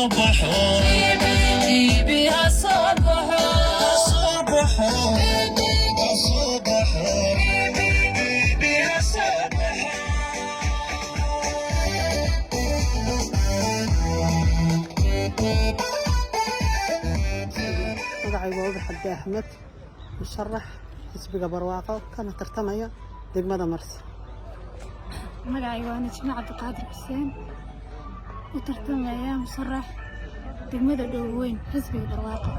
عبد أحمد مشرح حزب برواقة كان ترتمي دقمة مرسي magacayga waa Najma Cabdiqaadir Xuseen u tartamaya musharax degmada Dhoweyn xisbiga barwaaqo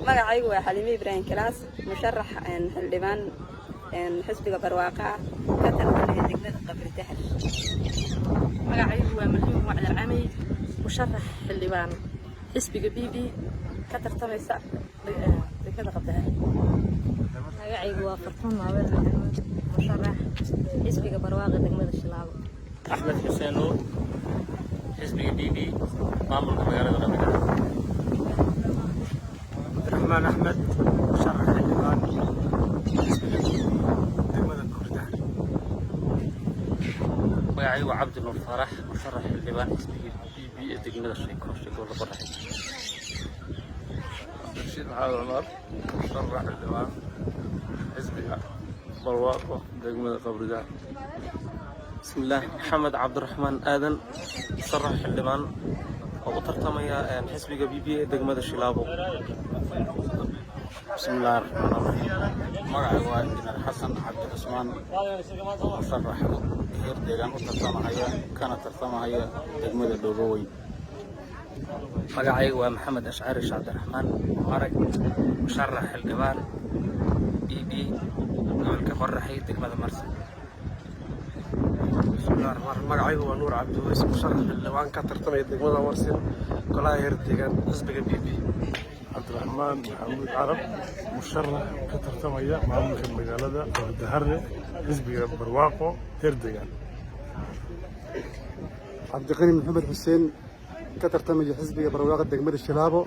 magacaygu waa Xalime Ibrahim Kalaas musharax xildhibaan xisbiga barwaaqo ka tartamaya degmada Qabri Dahar magacaygu waa Malhuun Wacdar Camay musharax xildhibaan xisbiga BB ka tartamaysa degmada Qabri Dahar magacaygu waa Fartuun Maawel مشرح حزب برواقة دقمة الشلاب أحمد حسين نور حزب BB مامور مجال الغربي عبد الرحمن أحمد مشرح حلبان حزب دقمة الكردان magacaygu عبد النور فرح مشرح حلبان حزب BB دقمة الشيكور البرحي رشيد محمد عمر مشرح حلبان حزب برواقة دقمة قبر دهر بسم الله محمد عبد الرحمن آدن مشرح حلبان أو ترتميا حزب BB دقمة الشلابو بسم الله الرحمن الرحيم magacaygu waa injineer xasan cabdi cusmaan musharax heer deegaan u tartamahaya kana tartamahaya degmada Dhoweyn magacaygu waa maxamed ashcari cabdiraxmaan marag musharax xildhibaan BB gobolka Qorraxay degmada Marsi بسم الله الرحمن الرحيم magacaygu waa nuur cabdi weys musharax xildhibaan ka tartamaya degmada Marsi golaha heer deegaan xisbiga BB عبد الرحمن محمود عرب مشرح كترتمية معمول المجالة الدهرة حزب برواقو هرديان عبد الغني محمد حسين كترتمي حزب برواقة دقمة الشلابو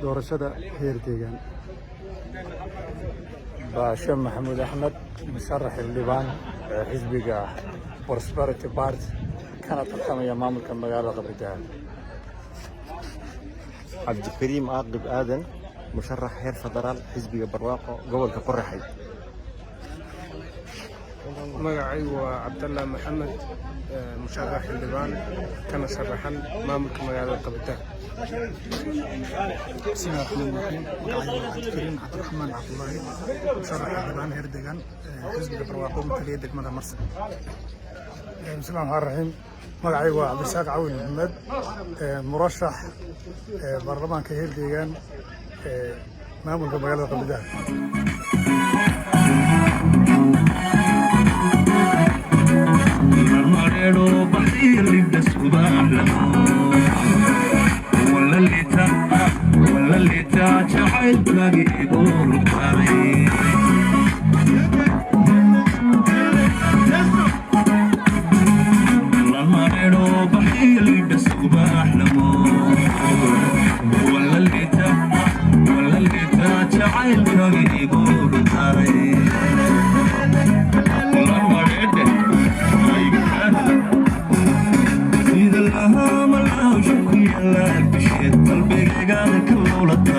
دور شدا هرديان باشا محمود أحمد مشرح اللبان حزب بروسبرتي بارت كانت ترتمية معمول المجالة الدهرة عبد الكريم عاقب آدن مشرح هير فدرال حزب برواقة قبل كقرحي magacaygu waa Cabdallah Maxamed musharax xildhibaan kana sharaxan maamulka magaalada Qabtaan بسم الله الرحمن الرحيم عبد الكريم عبد الرحمن عبد الله مشرح حلبان هرديان حزب برواقو مثلية دقمة مرسي بسم الله الرحمن الرحيم magacaygu waa Cabdisaaq Cawin Maxamed murashax baarlamaanka heer deegaan maamulka magaalada Qabtaan قلبي قاعد كل ولد